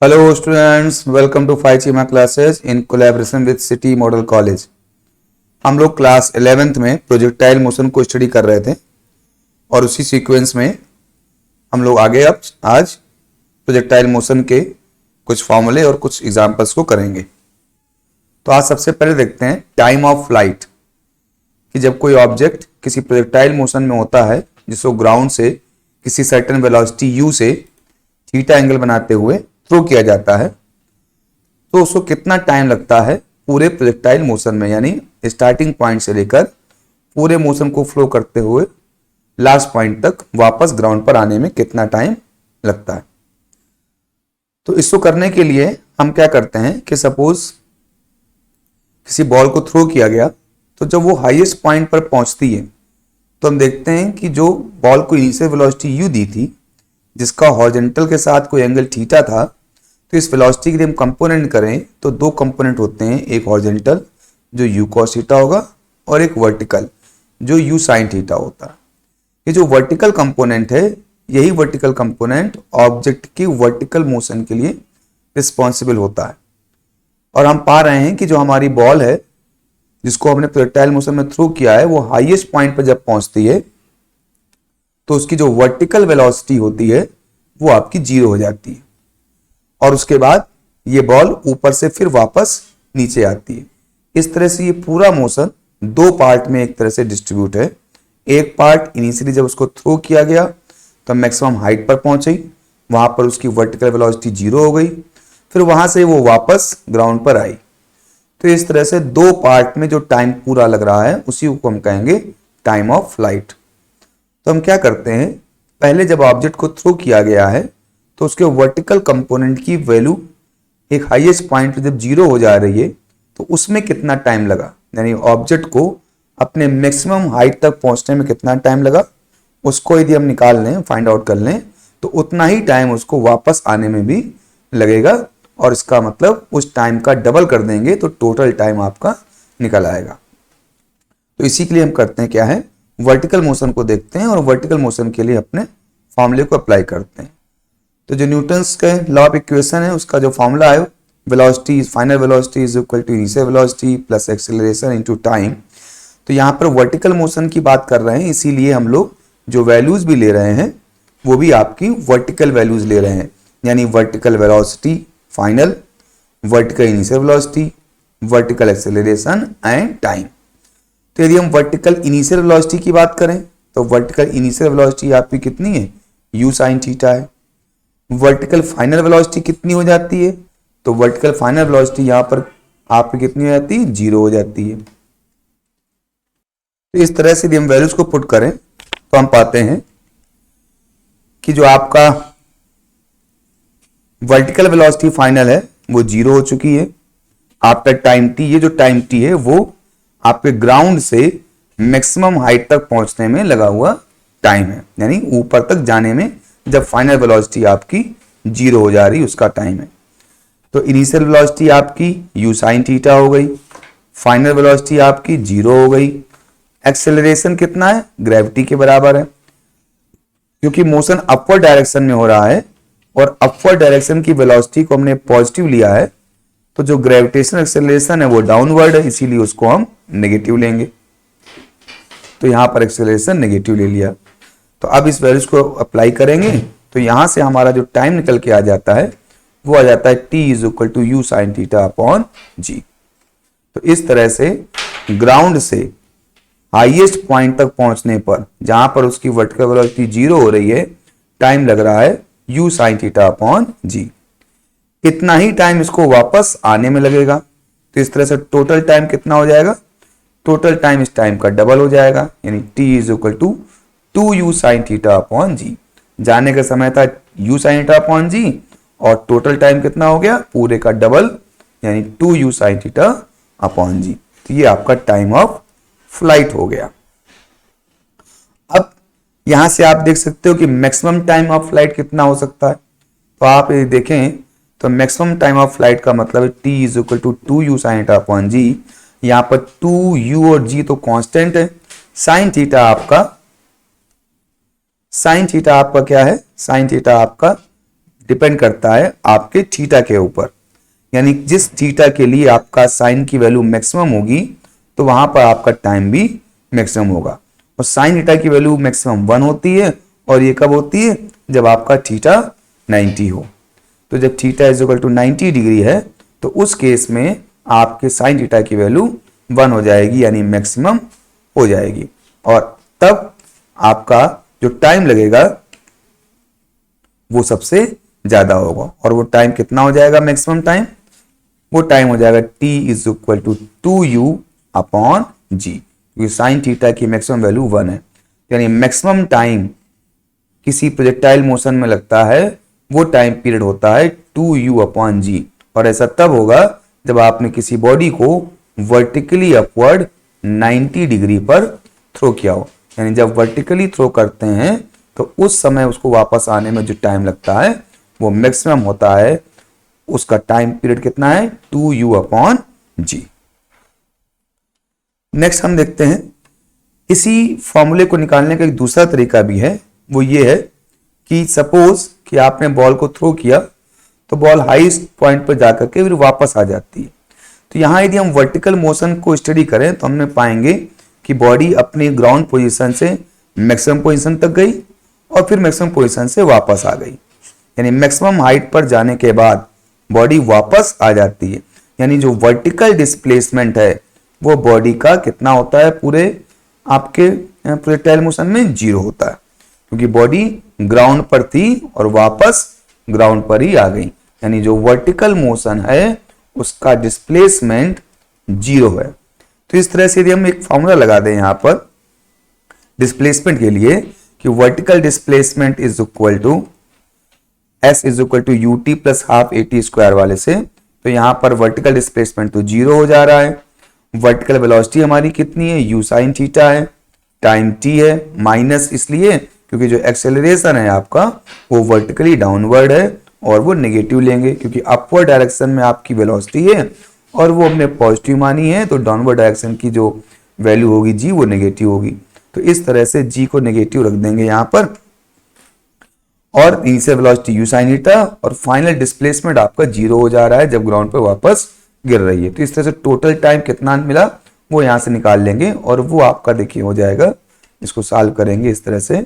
Hello students, welcome to 5 CMA classes in collaboration with City Model College। हम लोग class 11th में projectile motion को study कर रहे थे और उसी सीक्वेंस में हम लोग आगे अब आज प्रोजेक्टाइल मोशन के कुछ फॉर्मूले और कुछ एग्जांपल्स को करेंगे। तो आज सबसे पहले देखते हैं टाइम ऑफ फ्लाइट, कि जब कोई ऑब्जेक्ट किसी प्रोजेक्टाइल मोशन में होता है जिसको ग्राउंड से किसी सर्टेन वेलोसिटी u से थीटा एंगल बनाते हुए थ्रो किया जाता है, तो उसको कितना टाइम लगता है पूरे प्रोजेक्टाइल मोशन में, यानी स्टार्टिंग पॉइंट से लेकर पूरे मोशन को फ्लो करते हुए लास्ट पॉइंट तक वापस ग्राउंड पर आने में कितना टाइम लगता है। तो इसको करने के लिए हम क्या करते हैं कि सपोज किसी बॉल को थ्रो किया गया, तो जब वो हाईएस्ट पॉइंट पर पहुंचती है तो हम देखते हैं कि जो बॉल को इनिशियल वेलोसिटी u दी थी, जिसका हॉरिजॉन्टल के साथ कोई एंगल थीटा था, तो इस वेलोसिटी के लिए हम कंपोनेंट करें तो दो कंपोनेंट होते हैं, एक हॉरिजॉन्टल जो u cos थीटा होगा और एक वर्टिकल जो u sin थीटा होता है। ये जो वर्टिकल कंपोनेंट है, यही वर्टिकल कंपोनेंट ऑब्जेक्ट की वर्टिकल मोशन के लिए रिस्पॉन्सिबल होता है। और हम पा रहे हैं कि जो हमारी बॉल है जिसको हमने प्रोजेक्टाइल मोशन में थ्रो किया है, वो हाईएस्ट पॉइंट पर जब पहुंचती है तो उसकी जो वर्टिकल वेलोसिटी होती है वो आपकी 0 हो जाती है और उसके बाद ये बॉल ऊपर से फिर वापस नीचे आती है। इस तरह से ये पूरा मोशन दो पार्ट में एक तरह से डिस्ट्रीब्यूट है। एक पार्ट इनिशियली जब उसको थ्रो किया गया तो मैक्सिमम हाइट पर पहुंची, वहां पर उसकी वर्टिकल वेलोसिटी 0 हो गई, फिर वहां से वो वापस ग्राउंड पर आई। तो इस तरह से दो पार्ट में जो टाइम पूरा लग रहा है उसी को हम कहेंगे टाइम ऑफ फ्लाइट। तो हम क्या करते हैं, पहले जब ऑब्जेक्ट को थ्रो किया गया है तो उसके वर्टिकल कंपोनेंट की वैल्यू एक हाईएस्ट पॉइंट पर जब 0 हो जा रही है तो उसमें कितना टाइम लगा, यानी ऑब्जेक्ट को अपने मैक्सिमम हाइट तक पहुंचने में कितना टाइम लगा, उसको यदि हम निकाल लें, फाइंड आउट कर लें, तो उतना ही टाइम उसको वापस आने में भी लगेगा। और इसका मतलब उस टाइम का डबल कर देंगे तो टोटल टाइम आपका निकल आएगा। तो इसी के लिए हम करते हैं क्या है, वर्टिकल मोशन को देखते हैं और वर्टिकल मोशन के लिए अपने फॉर्मूले को अप्लाई करते हैं। तो जो न्यूटन्स के लॉ ऑफ इक्वेशन है उसका जो फॉर्मूला है, velocity final velocity is equal to initial velocity plus acceleration into time. तो यहाँ पर वर्टिकल मोशन की बात कर रहे हैं, इसीलिए हम लोग जो वैल्यूज भी ले रहे हैं वो भी आपकी वर्टिकल वैल्यूज ले रहे हैं, यानी vertical velocity final, vertical initial velocity, vertical acceleration and time. तो यदि हम वर्टिकल इनिशियल वेलोसिटी की बात करें तो वर्टिकल इनिशियल वेलोसिटी आपकी कितनी है, u sin थीटा है। वर्टिकल फाइनल वेलोसिटी कितनी हो जाती है, तो वर्टिकल फाइनल वेलोसिटी यहां पर आपकी कितनी हो जाती है, 0 हो जाती है। तो इस तरह से यदि हम वैल्यूज को पुट करें तो हम पाते हैं कि जो आपका वर्टिकल वेलोसिटी फाइनल है वो 0 हो चुकी है। आपका टाइम t, ये जो टाइम t है वो आपके ग्राउंड से मैक्सिमम हाइट तक पहुंचने में लगा हुआ टाइम है, यानी ऊपर तक जाने में जब फाइनल वेलोसिटी आपकी 0 हो जा रही उसका टाइम है। तो इनिशियल वेलोसिटी आपकी u sin थीटा हो गई, फाइनल वेलोसिटी आपकी 0 हो गई। एक्सेलरेशन कितना है, ग्रेविटी के बराबर है, क्योंकि मोशन अपवर्ड डायरेक्शन में हो रहा है और अपवर्ड डायरेक्शन की वेलोसिटी को हमने पॉजिटिव लिया है, तो जो ग्रेविटेशनल एक्सेलरेशन है वो डाउनवर्ड है, इसीलिए उसको हम नेगेटिव लेंगे। तो यहां पर एक्सेलरेशन नेगेटिव ले लिया। तो अब इस वैल्यूज को अप्लाई करेंगे तो यहां से हमारा जो टाइम निकल के आ जाता है वो आ जाता है t is equal to u sin theta upon g। तो इस तरह से ग्राउंड से हाईएस्ट पॉइंट तक पहुंचने पर जहां पर उसकी वर्टिकल वेलोसिटी 0 हो रही है, टाइम लग रहा है u sin theta upon g। इतना ही टाइम इसको वापस आने में लगेगा। तो इस तरह से टोटल टाइम कितना हो जाएगा, टोटल टाइम इस टाइम का डबल हो जाएगा, यानी t is equal to 2u sin theta upon g। जाने का समय था u sin theta upon g और टोटल टाइम कितना हो गया, पूरे का डबल, यानी 2u sin theta upon g। तो ये आपका टाइम ऑफ फ्लाइट हो गया। अब यहां से आप देख सकते हो कि मैक्सिमम टाइम ऑफ फ्लाइट कितना हो सकता है। तो आप यदि देखें तो मैक्सिमम टाइम ऑफ फ्लाइट का मतलब है t is equal to 2u sin theta upon g। यहां पर 2u और g तो कांस्टेंट है, साइन थीटा आपका क्या है, साइन थीटा आपका डिपेंड करता है आपके थीटा के ऊपर। यानी जिस थीटा के लिए आपका साइन की वैल्यू मैक्सिमम होगी तो वहां पर आपका टाइम भी मैक्सिमम होगा। और साइन थीटा की वैल्यू मैक्सिमम 1 होती है, और ये कब होती है, जब आपका थीटा 90 हो। तो जब theta is equal to 90 degree है तो उस केस में आपके साइन थीटा की वैल्यू 1 हो जाएगी, यानी मैक्सिमम हो जाएगी। और तब आपका जो टाइम लगेगा वो सबसे ज्यादा होगा। और वो टाइम कितना हो जाएगा मैक्सिमम टाइम, वो टाइम हो जाएगा t is equal to 2u upon G, क्योंकि साइन थीटा की मैक्सिमम वैल्यू 1 है। यानी मैक्सिमम टाइम किसी प्रोजेक्टाइल मोशन में लगता है वो टाइम पीरियड होता है 2u अपॉन जी। और ऐसा तब होगा जब आपने किसी बॉडी को वर्टिकली अपवर्ड 90 डिग्री पर थ्रो किया हो। यानी जब वर्टिकली थ्रो करते हैं तो उस समय उसको वापस आने में जो टाइम लगता है वो मैक्सिमम होता है। उसका टाइम पीरियड कितना है, 2u अपॉन जी। नेक्स्ट हम देखते हैं इसी फॉर्मूले को निकालने का एक दूसरा तरीका भी है। वो ये है कि सपोज कि आपने बॉल को थ्रो किया तो बॉल हाईएस्ट पॉइंट पर जाकर के फिर वापस आ जाती है। तो यहां यदि हम वर्टिकल मोशन को स्टडी करें तो हमने पाएंगे कि बॉडी अपनी ग्राउंड पोजीशन से मैक्सिमम पोजीशन तक गई और फिर मैक्सिमम पोजीशन से वापस आ गई। यानी मैक्सिमम हाइट पर जाने के बाद बॉडी वापस आ जाती है। यानी जो वर्टिकल डिस्प्लेसमेंट है वो बॉडी का कितना होता है, पूरे आपके प्रोजेक्टाइल मोशन में 0 होता है, क्योंकि बॉडी ग्राउंड पर थी और वापस ग्राउंड पर ही आ गई। यानी जो वर्टिकल मोशन है उसका डिस्प्लेसमेंट 0 है। तो इस तरह से यदि हम एक फॉर्मूला लगा दें यहां पर डिस्प्लेसमेंट के लिए कि vertical displacement is equal to s is equal to u t plus half a t square वाले से, तो यहां पर वर्टिकल डिस्प्लेसमेंट तो 0 हो जा रहा है। वर्टिकल वेलोसिटी हमारी कितनी है, u साइन थीटा है, टाइम t है, माइनस इसलिए क्योंकि जो एक्सेलरेशन है आपका वो वर्टिकली डाउनवर्ड है और वो नेगेटिव लेंगे, क्योंकि अपवर्ड डायरेक्शन में आपकी वेलोसिटी है और वो हमने पॉजिटिव मानी है, तो डाउनवर्ड डायरेक्शन की जो वैल्यू होगी जी वो नेगेटिव होगी। तो इस तरह से जी को नेगेटिव रख देंगे यहां पर, और initial velocity you sine theta और फाइनल डिस्प्लेसमेंट आपका 0 हो जा रहा है जब ग्राउंड पर वापस गिर रही है। तो इस तरह से टोटल टाइम कितना मिला वो यहां से निकाल लेंगे और वो आपका देखिए हो जाएगा, इसको सॉल्व करेंगे इस तरह से,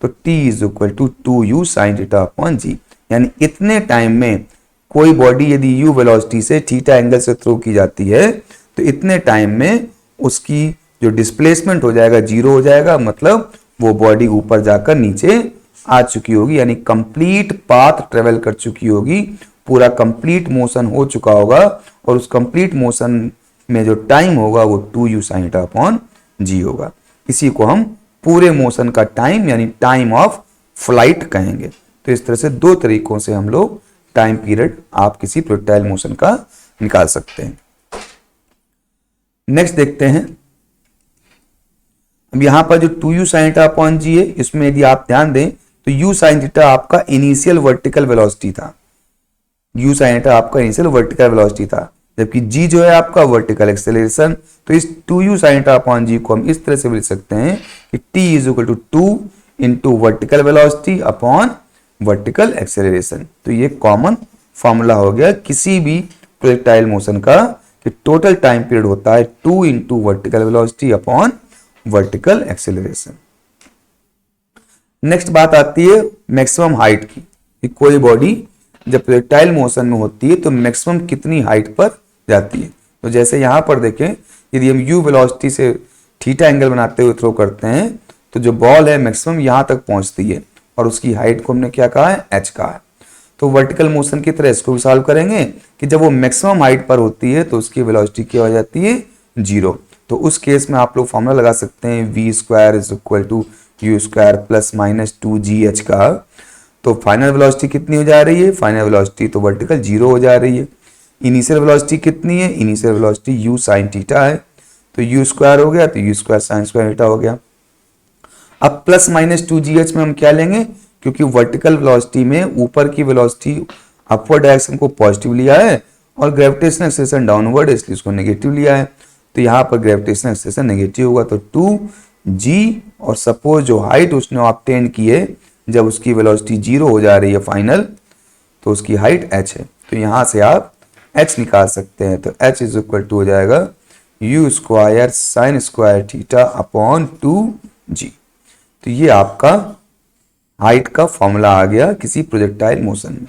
तो t is equal to 2u sine theta upon G. यानी इतने टाइम में कोई बॉडी यदि u वेलोसिटी से थीटा एंगल से थ्रो की जाती है तो इतने टाइम में उसकी जो डिस्प्लेसमेंट हो जाएगा 0 हो जाएगा, मतलब वो बॉडी ऊपर जाकर नीचे आ चुकी होगी, यानी कंप्लीट पाथ ट्रेवल कर चुकी होगी, पूरा कंप्लीट मोशन हो चुका होगा और उस कंप्लीट मोशन में जो टाइम होगा वो 2u sin थीटा अपॉन जी होगा। इसी को हम पूरे मोशन का टाइम यानी टाइम ऑफ फ्लाइट कहेंगे। तो इस तरह से दो तरीकों से हम लोग टाइम पीरियड आप किसी प्रोजेक्टाइल मोशन का निकाल सकते हैं। नेक्स्ट देखते हैं, अब यहां पर जो 2u sin थीटा अपॉन जी है इसमें यदि आप ध्यान दें तो u sin थीटा आपका इनिशियल वर्टिकल वेलोसिटी था, u sin थीटा आपका इनिशियल वर्टिकल वेलोसिटी था, जबकि g जो है आपका वर्टिकल एक्सेलरेशन। तो इस 2u sin थीटा अपॉन जी को हम इस तरह से लिख सकते हैं कि t is equal to 2 into vertical velocity upon vertical acceleration. तो ये कॉमन फॉर्मूला हो गया किसी भी प्रोजेक्टाइल मोशन का कि टोटल टाइम पीरियड होता है 2 into vertical velocity upon vertical acceleration. Next बात आती है मैक्सिमम हाइट की, कि कोई बॉडी जब प्रोजेक्टाइल मोशन में होती है तो मैक्सिमम कितनी हाइट पर जाती है। तो जैसे यहां पर देखें, यदि हम u वेलोसिटी से थीटा एंगल बनाते हुए थ्रो करते हैं तो जो बॉल है मैक्सिमम यहां तक पहुंचती है और उसकी हाइट को हमने क्या कहा है, h कहा है। तो वर्टिकल मोशन की तरह इसको भी सॉल्व करेंगे कि जब वो मैक्सिमम हाइट पर होती है तो उसकी वेलोसिटी क्या हो जाती है, 0। तो उस केस में आप लोग फॉर्मूला लगा सकते हैं v square is equal to u square plus minus 2gh का। तो फाइनल वेलोसिटी कितनी हो जा रही है, फाइनल वेलोसिटी तो वर्टिकल 0 हो जा रही है। इनिशियल वेलोसिटी कितनी है, initial velocity u sine theta है, तो u स्क्वायर हो गया तो u square sine square theta हो गया। अब प्लस माइनस 2gh में हम क्या लेंगे, क्योंकि वर्टिकल वेलोसिटी में ऊपर की वेलोसिटी अपवर्ड डायरेक्शन को पॉजिटिव लिया है और ग्रेविटेशनल एक्सेलरेशन डाउनवर्ड है इसलिए इसको नेगेटिव लिया है। तो यहाँ पर ग्रेविटेशनल एक्सेलरेशन नेगेटिव होगा तो 2g, और सपोज जो हाइट उसने ऑब्टेन की है जब उसकी वेलोसिटी 0 हो जा रही है फाइनल, तो उसकी हाइट h है। तो यहां से आप h निकाल सकते हैं। तो h इज इक्वल टू हो जाएगा u square sine square theta upon 2g। तो ये आपका हाइट का फॉर्मूला आ गया किसी प्रोजेक्टाइल मोशन में।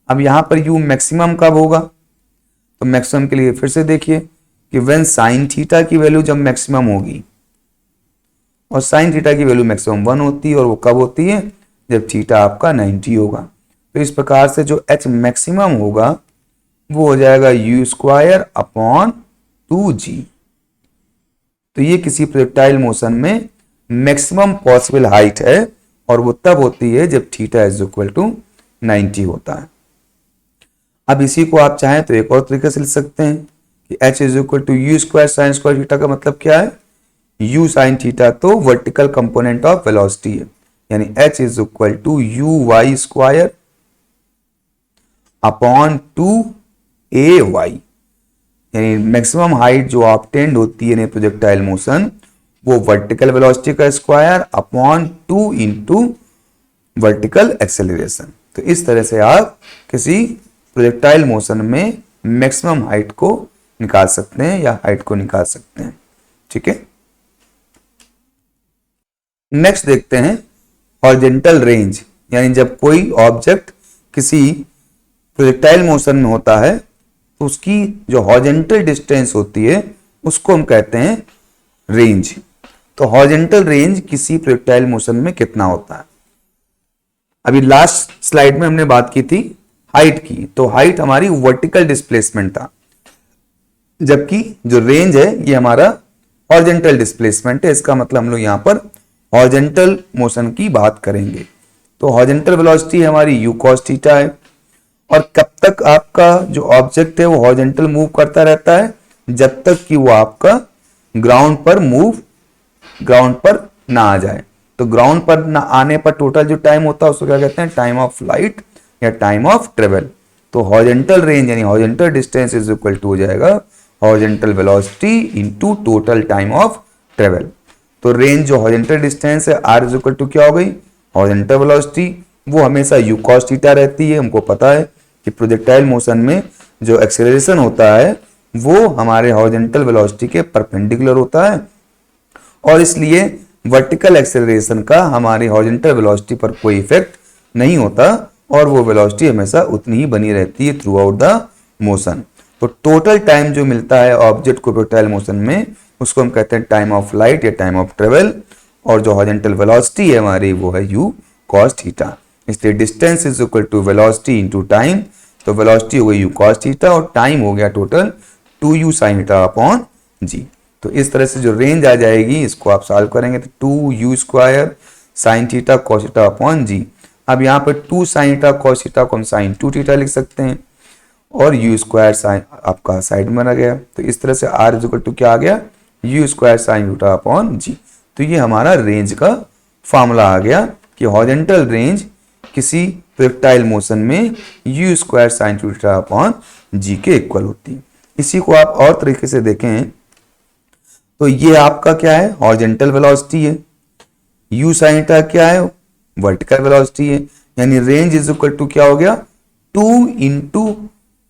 अब यहां पर u मैक्सिमम कब होगा, तो मैक्सिमम के लिए फिर से देखिए कि व्हेन साइन थीटा की वैल्यू जब मैक्सिमम होगी, और साइन थीटा की वैल्यू मैक्सिमम 1 होती है, और वो कब होती है, जब थीटा आपका 90 होगा। तो इस प्रकार से जो h मैक्सिमम होगा वो हो जाएगा u स्क्वायर अपॉन 2g। तो ये किसी प्रोजेक्टाइल मोशन में मैक्सिमम पॉसिबल हाइट है, और वो तब होती है जब थीटा इज इक्वल टू 90 होता है। अब इसी को आप चाहें तो एक और तरीके से लिख सकते हैं कि h is equal to u square sine square theta का मतलब क्या है, u साइन थीटा तो वर्टिकल कंपोनेंट ऑफ वेलोसिटी है, यानी h is equal to u y square upon 2ay, यानी मैक्सिमम हाइट जो ऑब्टेन्ड होती है प्रोजेक्टाइल मोशन वो वर्टिकल वेलोसिटी का square upon 2 into vertical acceleration. तो इस तरह से आप किसी प्रोजेक्टाइल मोशन में मैक्सिमम हाइट को निकाल सकते हैं या हाइट को निकाल सकते हैं। ठीक है, नेक्स्ट देखते हैं हॉरिजॉन्टल रेंज, यानी जब कोई ऑब्जेक्ट किसी प्रोजेक्टाइल मोशन में होता है तो उसकी जो हॉरिजॉन्टल डिस्टेंस होती है उसको हम कहते हैं रेंज। तो हॉरिजॉन्टल रेंज किसी प्रोजेक्टाइल मोशन में कितना होता है। अभी लास्ट स्लाइड में हमने बात की थी हाइट की, तो हाइट हमारी वर्टिकल डिस्प्लेसमेंट था, जबकि जो रेंज है ये हमारा हॉरिजॉन्टल डिस्प्लेसमेंट है। इसका मतलब हम लोग यहां पर हॉरिजॉन्टल मोशन की बात करेंगे। तो हॉरिजॉन्टल वेलोसिटी हमारी u cos थीटा है, और कब तक आपका जो ऑब्जेक्ट है वो हॉरिजॉन्टल मूव करता रहता है, जब तक कि वो आपका ग्राउंड पर ना आ जाए। तो ग्राउंड पर ना आने पर टोटल जो टाइम होता है उसको क्या कहते हैं, टाइम ऑफ फ्लाइट या टाइम ऑफ ट्रेवल। तो हॉरिजॉन्टल रेंज यानी horizontal distance is equal to हो जाएगा horizontal velocity into total time of travel. तो रेंज जो हॉरिजॉन्टल डिस्टेंस है r इज इक्वल टू क्या हो गई, हॉरिजॉन्टल वेलोसिटी, वो हमेशा u cos थीटा रहती है। हमको पता है कि प्रोजेक्टाइल मोशन में जो एक्सेलरेशन होता है वो हमारे हॉरिजॉन्टल वेलोसिटी के परपेंडिकुलर होता है, और इसलिए वर्टिकल एक्सेलरेशन का हमारी हॉरिजॉन्टल वेलोसिटी पर कोई इफेक्ट नहीं होता, और वो वेलोसिटी हमेशा उतनी ही बनी रहती है थ्रू आउट द मोशन। तो टोटल टाइम जो मिलता है ऑब्जेक्ट को प्रोजेक्टाइल मोशन में उसको हम कहते हैं टाइम ऑफ फ्लाइट या टाइम ऑफ ट्रेवल, और जो हॉरिजॉन्टल वेलोसिटी है हमारी वो है u cos थीटा। इसलिए distance is equal to velocity into time. तो वेलोसिटी हो गई u cos थीटा और टाइम हो गया total 2u sin theta upon g। तो इस तरह से जो रेंज आ जाएगी इसको आप सॉल्व करेंगे तो 2u square sine theta cos theta upon g। अब यहाँ पर 2 sin थीटा cos थीटा को हम sin 2 थीटा लिख सकते हैं, और u स्क्वायर साइन आपका साइड में आ गया। तो इस तरह से r इज इक्वल टू क्या आ गया, u square sine theta upon g। तो ये हमारा रेंज का फॉर्मूला आ गया कि हॉरिजॉन्टल रेंज किसी प्रोजेक्टाइल मोशन में u square sine theta upon g के इक्वल होती है। इसी को आप और तरीके से देखें तो ये आपका क्या है, हॉरिजॉन्टल वेलोसिटी है, u साइन थीटा क्या है, वर्टिकल वेलोसिटी है, यानी रेंज इज इक्वल टू क्या हो गया, 2 into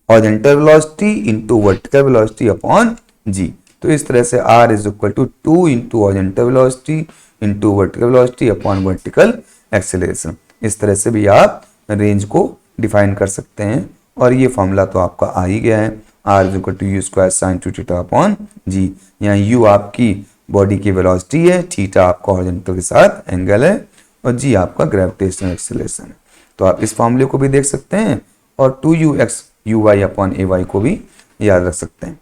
horizontal velocity into vertical velocity upon g। तो इस तरह से r is equal to 2 into horizontal velocity into vertical velocity upon vertical acceleration. इस तरह से भी आप रेंज को डिफाइन कर सकते हैं, और ये फॉर्मूला तो आपका आ ही गया है, r is equal to u square sine 2 theta upon g। यहाँ u आपकी बॉडी की वेलोसिटी है, थीटा आपका हॉरिजॉन्टल के साथ एंगल है, और g आपका ग्रेविटेशनल एक्सेलरेशन है। तो आप इस फॉर्मूले को भी देख सकते हैं, और 2ux uy अपॉन ay को भी याद रख सकते हैं।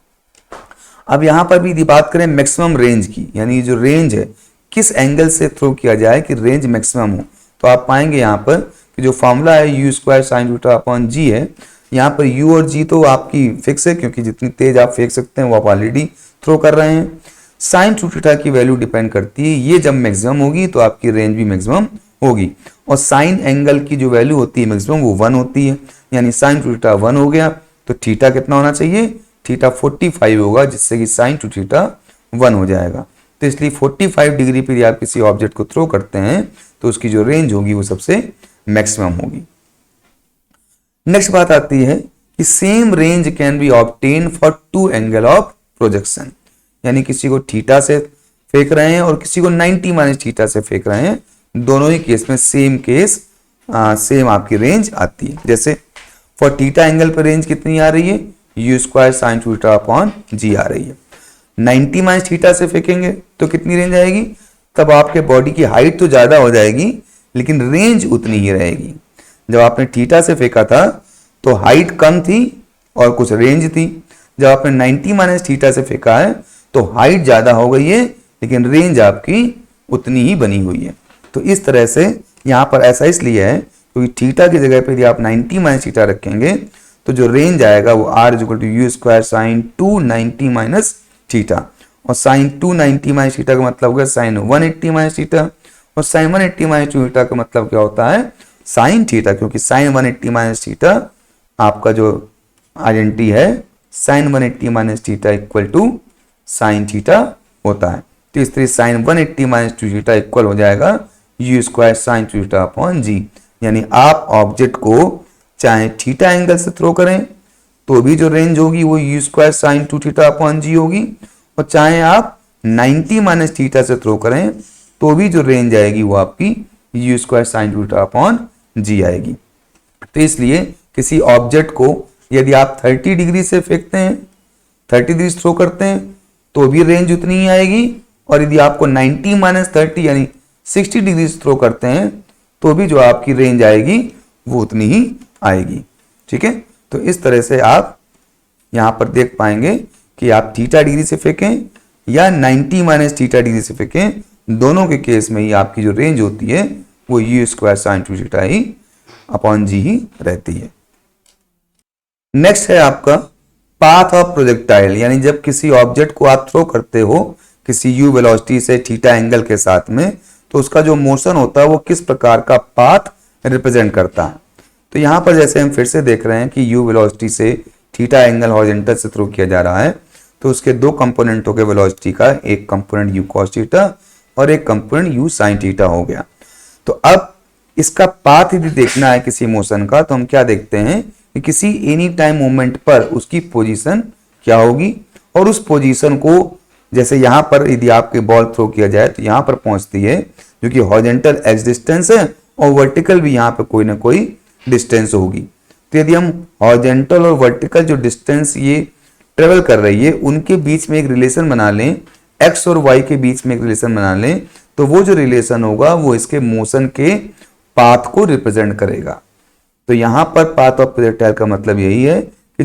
अब यहाँ पर भी बात करें मैक्सिमम रेंज की, यानी जो रेंज है किस एंगल से थ्रो किया जाए कि रेंज मैक्सिमम हो, तो आप पाएंगे यहाँ पर कि जो फॉर्मूला है u square sine theta upon g है, यहाँ पर u और g तो आपकी फिक्स है क्योंकि जितनी तेज आप फेंक सकते हैं वो आप ऑलरेडी थ्रो कर रहे हैं। साइन थीटा की वैल्यू डिपेंड करती है, ये जब मैक्सिमम होगी तो आपकी रेंज भी मैक्सिमम होगी, और साइन एंगल की जो वैल्यू होती है मैक्सिमम वो 1 होती है, यानी साइन थीटा 1 हो गया तो थीटा कितना होना चाहिए, थीटा 45 होगा, जिससे कि साइन थीटा 1 हो जाएगा। तो इसलिए 45 डिग्री पर आप किसी ऑब्जेक्ट को थ्रो करते हैं तो उसकी जो रेंज होगी वो सबसे मैक्सिमम होगी। नेक्स्ट बात आती है कि same range can be obtain for two angle of projection, यानी किसी को थीटा से फेंक रहे हैं और किसी को 90 माइनस थीटा से फेंक रहे हैं, दोनों ही केस में सेम आपकी रेंज आती है। जैसे फॉर थीटा एंगल पर रेंज कितनी आ रही है, u square sine theta upon G आ रही है। 90 माइनस थीटा से फेंकेंगे तो कितनी रेंज आएगी, तब आपके बॉडी की हाइट तो ज्यादा हो जाएगी लेकिन रेंज उतनी ही रहेगी। जब आपने थीटा से फेंका था तो हाइट कम थी और कुछ रेंज थी, जब आपने 90 माइनस थीटा से फेंका है तो हाइट ज्यादा हो गई है लेकिन रेंज आपकी उतनी ही बनी हुई है। तो इस तरह से यहां पर ऐसा इसलिए है क्योंकि थीटा की जगह पे यदि आप 90 माइनस थीटा रखेंगे तो जो रेंज आएगा वो r equal to u square sine 290 minus theta, और साइन 290 माइनस थीटा का मतलब होगा साइन 180 माइनस थीटा, और साइन 180 माइनस थीटा का मतलब क्या होता है, साइन थीटा, क्योंकि साइन 180 माइनस थीटा आपका जो आइडेंटिटी है sine 180 minus theta equal to sine theta होता है। तो इस तरह साइन 180 माइनस थीटा इक्वल हो जाएगा u square sine theta upon G, यानी आप ऑब्जेक्ट को चाहे थीटा एंगल से थ्रो करें तो भी जो रेंज होगी वो u square sine 2 theta upon G होगी, और चाहे आप 90 माइनस थीटा से थ्रो करें तो भी जो रेंज आएगी वो आपकी u square sine theta upon G आएगी। तो इसलिए किसी ऑब्जेक्ट को यदि आप 30 डिग्री से फेंकते हैं, 30 डिग्री थ्रो करते हैं तो भी रेंज उतनी ही आएगी, और यदि आपको 90 माइनस 30 यानी 60 डिग्री से थ्रो करते हैं तो भी जो आपकी रेंज आएगी वो उतनी ही आएगी। ठीक है, तो इस तरह से आप यहां पर देख पाएंगे कि आप थीटा डिग्री से फेंकें या 90 माइनस थीटा डिग्री से फेंकें, दोनों के केस में ही आपकी जो रेंज होती है वो यू स्क्वायर साइन थीटा ही अपॉन जी ही रहती है। नेक्स्ट है आपका पाथ ऑफ प्रोजेक्टाइल, यानी जब किसी ऑब्जेक्ट को आप थ्रो करते हो किसी यू वेलोसिटी से थीटा एंगल के साथ में, तो उसका जो मोशन होता है वो किस प्रकार का पाथ रिप्रेजेंट करता है। तो यहां पर जैसे हम फिर से देख रहे हैं कि यू वेलोसिटी से थीटा एंगल हॉरिजॉन्टल से थ्रो किया जा रहा है, तो उसके दो कंपोनेंट हो गए वेलोसिटी का, एक कंपोनेंट यू कॉस थीटा और एक कंपोनेंट यू साइन थीटा हो गया। तो अब इसका पाथ यदि देखना है किसी मोशन का तो हम क्या देखते हैं कि किसी एनी टाइम मोमेंट पर उसकी पोजीशन क्या होगी, और उस पोजीशन को जैसे यहां पर यदि आपके बॉल थ्रो किया जाए तो यहां पर पहुंचती है जो कि हॉरिजॉन्टल एक्स डिस्टेंस है और वर्टिकल भी यहां पर कोई ना कोई डिस्टेंस होगी। तो यदि हम हॉरिजॉन्टल और वर्टिकल जो डिस्टेंस ये ट्रेवल कर रही है उनके बीच में एक रिलेशन बना लें, एक्स और वाई के बीच में एक रिलेशन बना लें, तो वो जो रिलेशन होगा वो इसके मोशन के पाथ को रिप्रेजेंट करेगा। तो यहां पर पाथ ऑफ प्रोजेक्टाइल का मतलब यही है कि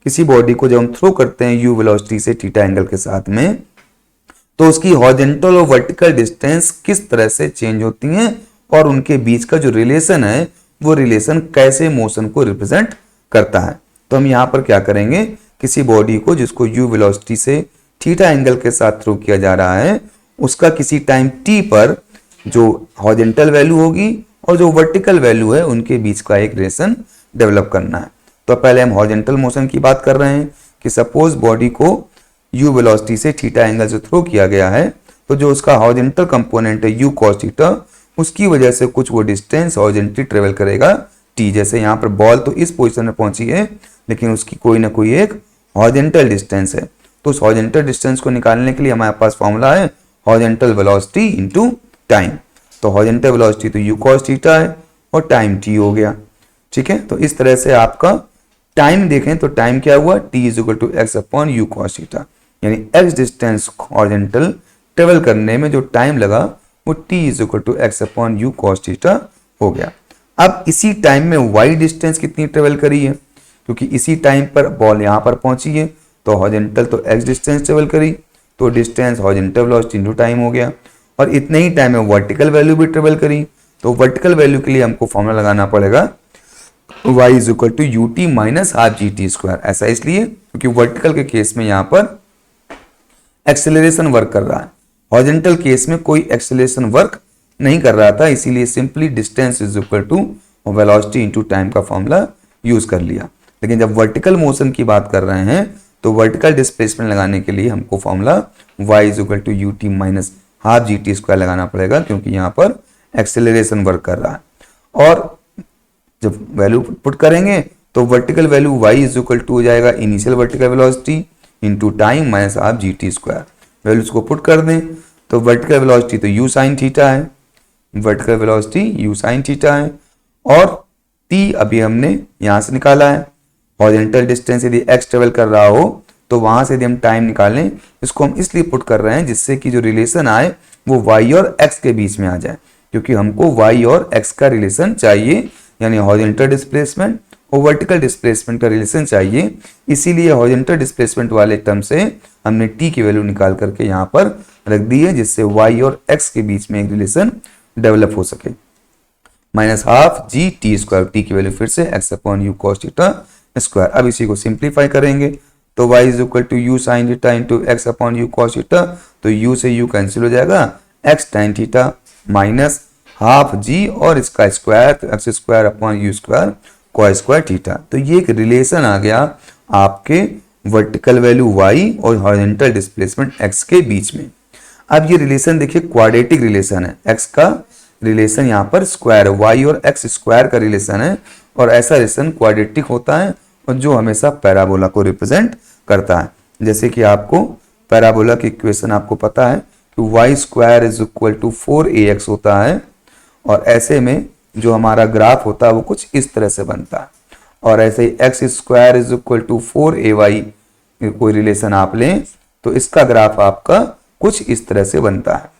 किसी बॉडी को जब हम थ्रो करते हैं यू वेलोसिटी से थीटा एंगल के साथ में, तो उसकी हॉरिजॉन्टल और वर्टिकल डिस्टेंस किस तरह से चेंज होती हैं और उनके बीच का जो रिलेशन है वो रिलेशन कैसे मोशन को रिप्रेजेंट करता है। तो हम यहां पर क्या करेंगे, किसी बॉडी को जिसको यू वेलोसिटी से थीटा एंगल के साथ थ्रो किया जा रहा है उसका किसी टाइम टी पर जो हॉरिजॉन्टल वैल्यू होगी और जो वर्टिकल वैल्यू है उनके बीच का एक रिलेशन डेवलप करना है। तो पहले हम हॉरिजॉन्टल मोशन की बात कर रहे हैं कि सपोज बॉडी को यू वेलोसिटी से थीटा एंगल से थ्रो किया गया है, तो जो उसका हॉरिजॉन्टल कंपोनेंट है यू कॉस थीटा, उसकी वजह से कुछ वो डिस्टेंस हॉरिजॉन्टली ट्रेवल करेगा टी। जैसे यहाँ पर बॉल तो इस पोजीशन में पहुंची है लेकिन उसकी कोई ना कोई एक हॉरिजॉन्टल डिस्टेंस है, तो उस हॉरिजॉन्टल डिस्टेंस को निकालने के लिए हमारे पास फॉर्मूला है हॉरिजॉन्टल वेलोसिटी इनटू टाइम। तो हॉरिजॉन्टल वेलोसिटी तो यू कॉस थीटा है और टाइम टी हो गया। ठीक है, तो इस तरह से आपका टाइम देखें तो टाइम क्या हुआ, t is equal to x upon u cos theta, यानी एक्स डिस्टेंस हॉरिजॉन्टल ट्रेवल करने में जो टाइम लगा वो t is equal to x upon u cos theta हो गया। अब इसी टाइम में वाई डिस्टेंस कितनी ट्रेवल करी है, क्योंकि इसी टाइम पर बॉल यहां पर पहुंची है तो हॉरिजॉन्टल तो एक्स डिस्टेंस ट्रेवल करी, तो distance horizontal velocity into time हो गया, और इतने ही टाइम में वर्टिकल वैल्यू भी ट्रेवल करी, तो वर्टिकल वैल्यू के लिए हमको फॉर्मूला लगाना पड़ेगा y is equal to u t minus half g t square. ऐसा इसलिए क्योंकि वर्टिकल के केस में यहां पर एक्सेलरेशन वर्क कर रहा है, हॉरिजॉन्टल केस में कोई एक्सेलरेशन वर्क नहीं कर रहा था, इसीलिए simply distance is equal to velocity into time का फॉर्मूला यूज कर लिया। लेकिन जब वर्टिकल मोशन की बात कर रहे हैं तो वर्टिकल डिस्प्लेसमेंट लगाने के लिए हमको formula y is equal to u t minus half g t square लगाना पड़ेगा, क्योंकि यहां पर एक्सेलरेशन वर्क कर रहा है। और जब वैल्यू पुट करेंगे तो vertical value y is equal to हो जाएगा initial vertical velocity into time minus half g t square. Values को पुट कर दें तो वर्टिकल वेलोसिटी तो u साइन थीटा है, vertical velocity u sine theta है, और t अभी हमने यहां से निकाला है। हॉरिजॉन्टल डिस्टेंस यदि x ट्रेवल कर रहा हो तो वहां से यदि हम टाइम निकालें, इसको हम इसलिए पुट कर रहे हैं जिससे कि जो रिलेशन आए वो y और x के बीच में आ जाए, क्योंकि हमको y और x का रिलेशन चाहिए, यानी हॉरिजॉन्टल डिस्प्लेसमेंट और वर्टिकल डिस्प्लेसमेंट का रिलेशन चाहिए। इसीलिए हॉरिजॉन्टल डिस्प्लेसमेंट वाले टर्म से हमने t की वैल्यू निकाल करके यहाँ पर रख दी है, जिससे y और x के बीच में एक रिलेशन डेवलप हो सके। Minus half g t square, t की वैल्यू फिर से x upon u cos theta square. अब इसी को सिंप्लीफाई करेंगे तो y is equal to u sine theta into x upon u cos theta, तो u से u कैंसिल हो जाएगा, x tan theta minus half जी और इसका स्क्वायर तो x square upon u square cos square theta. तो ये एक रिलेशन आ गया आपके वर्टिकल वैल्यू y और हॉरिजॉन्टल डिस्प्लेसमेंट x के बीच में। अब ये रिलेशन देखिए क्वाड्रेटिक रिलेशन है, x का रिलेशन यहाँ पर स्क्वायर है, y और x स्क्वायर का रिलेशन है, और ऐसा रिलेशन क्वाड्रेटिक होता है और जो हमेशा पैराबोला को रिप्रेजेंट करता है। जैसे कि आपको पैराबोला की इक्वेशन आपको पता है कि y square is equal to 4ax होता है, और ऐसे में जो हमारा ग्राफ होता है वो कुछ इस तरह से बनता है, और ऐसे ही x square is equal to 4ay कोई रिलेशन आप लें तो इसका ग्राफ आपका कुछ इस तरह से बनता है,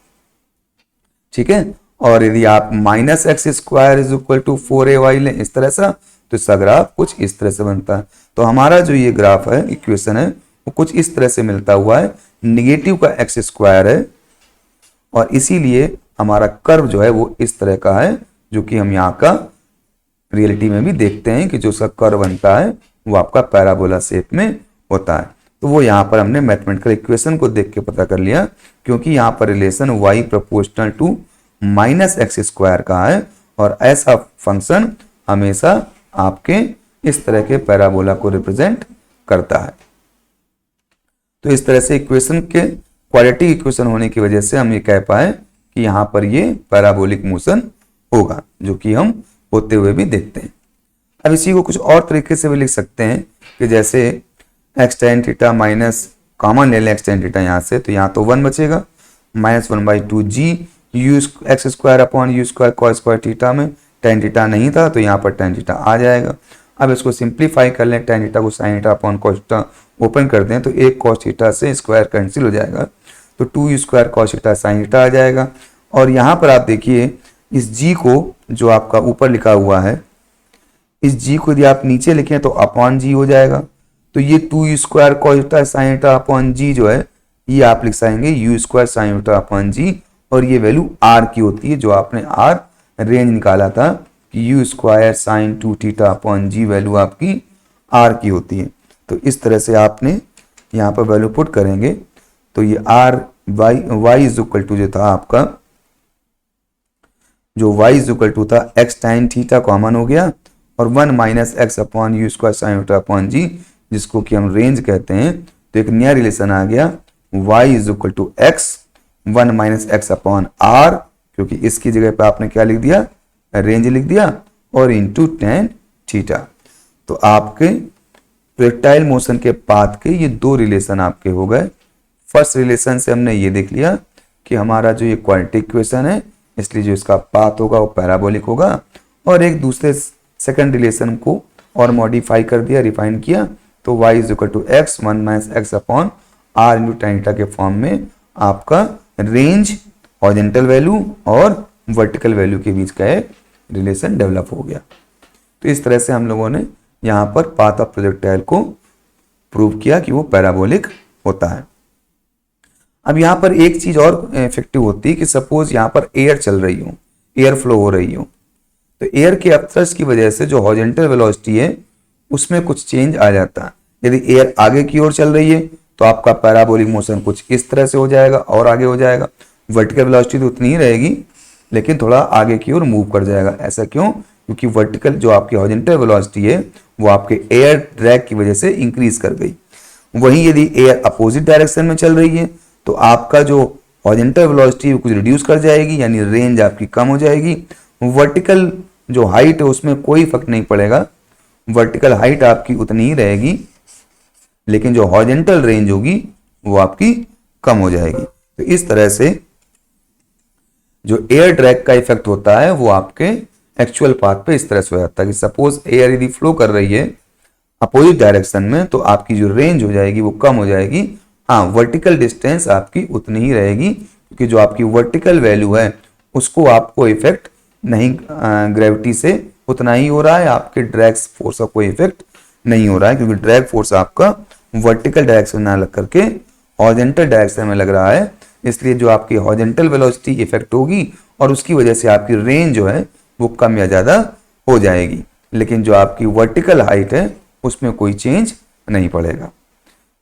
ठीक है। और यदि आप minus x square is equal to 4ay लें इस तरह से तो इसका ग्राफ कुछ इस तरह से बनता है। तो हमारा जो ये ग्राफ है, इक्वेशन है, वो कुछ इस तरह से मिलता हुआ है, निगेटिव का एक्स स्क्वायर है, और इसीलिए हमारा कर्व जो है वो इस तरह का है, जो कि हम यहाँ का रियलिटी में भी देखते हैं कि जो उसका कर्व बनता है वो आपका पैराबोला शेप में होता है। तो वो यहाँ पर हमने मैथमेटिकल इक्वेशन को देख के पता कर लिया, क्योंकि यहाँ पर relation y proportional to minus x square का है, और ऐसा फंक्शन हमेशा आपके इस तरह के पैराबोला को रिप्रेजेंट करता है। तो इस तरह से इक्वेशन के क्वाड्रेटिक इक्वेशन होने की वजह से हम ये कह पाए कि यहाँ पर ये पैराबोलिक मोशन होगा, जो कि हम होते हुए भी देखते हैं। अब इसी को कुछ और तरीके से भी लिख सकते हैं कि जैसे x tan theta minus common ले लें एक्स टेन थीटा यहाँ से, तो यहाँ तो 1 बचेगा, minus 1/2 g u x square upon u square cos square theta में टेन थीटा नहीं था तो यहाँ पर टेन थीटा आ जाएगा। अब इसको सिंप्लीफाई कर लें, टेन थीटा को sine theta upon cos theta open कर दें तो एक कॉस थीटा से स्क्वायर कैंसिल हो जाएगा, तो 2 square cos theta sine theta आ जाएगा। और यहाँ पर आप देखिए इस जी को जो आपका ऊपर लिखा हुआ है, इस जी को यदि आप नीचे लिखें तो अपॉन जी हो जाएगा, तो ये 2 square cos theta sine theta upon G जो है ये आप लिख पाएंगे u square sine theta upon G, और ये वैल्यू आर की होती है, जो आपने आर रेंज निकाला था कि u square sine 2 theta upon g value आपकी आर की होती है। तो इस तरह से आपने यहाँ पर वैल्यू पुट करेंगे तो ये or y is equal to जो था आपका, जो y इज इक्वल टू था x टाइन थीटा कॉमन हो गया, और 1 minus x upon u square sine theta upon G, जिसको कि हम रेंज कहते हैं। तो एक नया रिलेशन आ गया y is equal to x 1 minus x upon r, क्योंकि इसकी जगह पे आपने क्या लिख दिया, रेंज लिख दिया, और इंटू टेन थीटा। तो आपके प्रोजेक्टाइल मोशन के पाथ के ये दो रिलेशन आपके हो गए। फर्स्ट रिलेशन से हमने ये देख लिया कि हमारा जो ये क्वाड्रेटिक इक्वेशन है, इसलिए जो इसका पाथ होगा वो पैराबोलिक होगा, और एक दूसरे सेकंड रिलेशन को और मॉडिफाई कर दिया, रिफाइन किया, तो y is equal to x 1 minus x upon r into tan theta के फॉर्म में आपका रेंज हॉरिजॉन्टल वैल्यू और वर्टिकल वैल्यू के बीच का एक रिलेशन डेवलप हो गया। तो इस तरह से हम लोगों ने यहाँ पर पाथ ऑफ प्रोजेक्टाइल को प्रूव किया कि वो पैराबोलिक होता है। अब यहाँ पर एक चीज और इफेक्टिव होती है कि सपोज यहाँ पर एयर चल रही हो, एयर फ्लो हो रही हो, तो एयर के अपथ्रस्ट की वजह से जो हॉरिजॉन्टल वेलोसिटी है उसमें कुछ चेंज आ जाता है। यदि एयर आगे की ओर चल रही है तो आपका पैराबोलिक मोशन कुछ इस तरह से हो जाएगा और आगे हो जाएगा। वर्टिकल वेलोसिटी तो उतनी ही रहेगी, लेकिन थोड़ा आगे की ओर मूव कर जाएगा। ऐसा क्यों? क्योंकि वर्टिकल जो आपकी हॉरिजॉन्टल वेलोसिटी है वो आपके एयर ड्रैग की वजह से इंक्रीज कर गई। वहीं यदि एयर अपोजिट डायरेक्शन में चल रही है तो आपका जो हॉरिजॉन्टल वेलोसिटी है वो कुछ रिड्यूस कर जाएगी, यानी रेंज आपकी कम हो जाएगी। वर्टिकल जो हाइट है उसमें कोई फर्क नहीं पड़ेगा, वर्टिकल हाइट आपकी उतनी ही रहेगी, लेकिन जो हॉरिजॉन्टल रेंज होगी वो आपकी कम हो जाएगी। तो इस तरह से जो एयर ड्रैग का इफेक्ट होता है वो आपके एक्चुअल पाथ पे इस तरह से हो जाता है कि सपोज एयर यदि फ्लो कर रही है अपोजिट डायरेक्शन में, तो आपकी जो रेंज हो जाएगी वो कम हो जाएगी। हाँ, वर्टिकल डिस्टेंस आपकी उतनी ही रहेगी, क्योंकि जो आपकी वर्टिकल वैल्यू है उसको आपको इफेक्ट नहीं, ग्रेविटी से उतना ही हो रहा है, आपके ड्रैग फोर्स का कोई इफेक्ट नहीं हो रहा है, क्योंकि ड्रैग फोर्स आपका वर्टिकल डायरेक्शन ना लग करके हॉरिजॉन्टल डायरेक्शन में लग रहा है। इसलिए जो आपकी हॉरिजॉन्टल वेलोसिटी इफेक्ट होगी और उसकी वजह से आपकी रेंज जो है वो कम या ज्यादा हो जाएगी, लेकिन जो आपकी वर्टिकल हाइट है उसमें कोई चेंज नहीं पड़ेगा।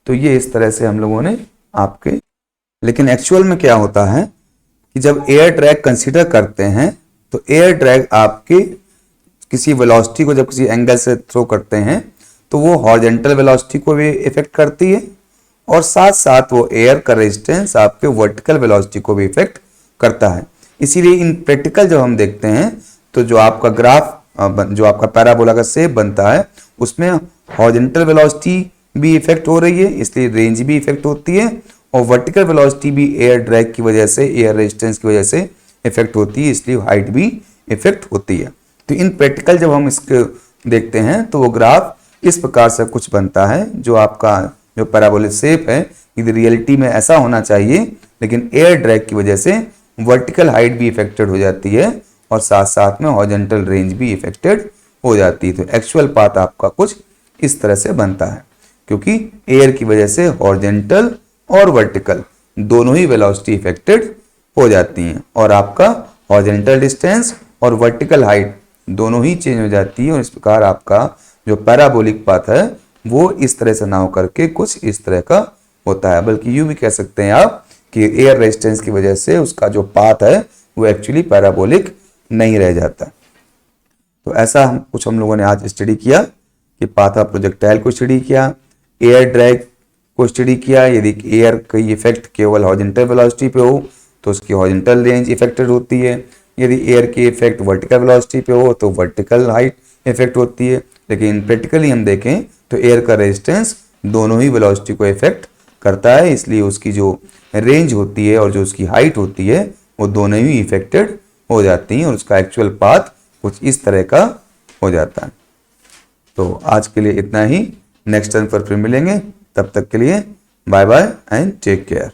तो ये इस तरह से हम लोगों ने आपके, लेकिन एक्चुअल में क्या होता है कि जब एयर ड्रैग कंसीडर करते हैं तो एयर ड्रैग आपके किसी वेलोसिटी को जब किसी एंगल से थ्रो करते हैं तो वो हॉरिजॉन्टल वेलोसिटी को भी इफेक्ट करती है, और साथ साथ वो एयर का रेजिस्टेंस आपके वर्टिकल वेलोसिटी को भी इफेक्ट करता है। इसीलिए इन प्रैक्टिकल जब हम देखते हैं तो जो आपका ग्राफ, जो आपका पैराबोला का शेप बनता है उसमें हॉरिजॉन्टल वेलोसिटी भी इफेक्ट हो रही है, इसलिए रेंज भी इफेक्ट होती है, और वर्टिकल वेलोसिटी भी एयर ड्रैग की वजह से, एयर रेजिस्टेंस की वजह से इफेक्ट होती है, इसलिए हाइट भी इफेक्ट होती है। तो इन प्रैक्टिकल जब हम इसको देखते हैं तो वो ग्राफ इस प्रकार से कुछ बनता है, जो आपका जो पैराबोलिक शेप है यदि रियलिटी में ऐसा होना चाहिए, लेकिन एयर ड्रैग की वजह से वर्टिकल हाइट भी इफेक्टेड हो जाती है और साथ साथ में हॉरिजॉन्टल रेंज भी इफेक्टेड हो जाती है। तो एक्चुअल पाथ आपका कुछ इस तरह से बनता है, क्योंकि एयर की वजह से हॉरिजॉन्टल और वर्टिकल दोनों ही वेलोसिटी इफेक्टेड हो जाती हैं, और आपका हॉरिजॉन्टल डिस्टेंस और वर्टिकल हाइट दोनों ही चेंज हो जाती है, और इस प्रकार आपका जो पैराबोलिक पाथ है वो इस तरह से ना होकर के कुछ इस तरह का होता है। बल्कि यूं भी कह सकते हैं आप कि एयर रेजिस्टेंस की वजह से उसका जो पाथ है वो एक्चुअली पैराबोलिक नहीं रह जाता। तो ऐसा हम लोगों ने आज स्टडी किया कि पाथ ऑफ प्रोजेक्टाइल को स्टडी किया, एयर ड्रैग को स्टडी किया। यदि एयर का इफेक्ट केवल हॉरिजॉन्टल वेलोसिटी पे हो तो उसकी हॉरिजॉन्टल रेंज इफेक्टेड होती है, यदि एयर की इफेक्ट वर्टिकल वेलोसिटी पे हो तो वर्टिकल हाइट इफेक्ट होती है। लेकिन प्रैक्टिकली हम देखें तो एयर का रेजिस्टेंस दोनों ही वेलोसिटी को इफेक्ट करता है, इसलिए उसकी जो रेंज होती है और जो उसकी हाइट होती है वो दोनों ही इफेक्टेड हो जाती हैं, और उसका एक्चुअल पाथ कुछ इस तरह का हो जाता है। तो आज के लिए इतना ही, नेक्स्ट टर्न पर फिर मिलेंगे, तब तक के लिए bye bye and take care.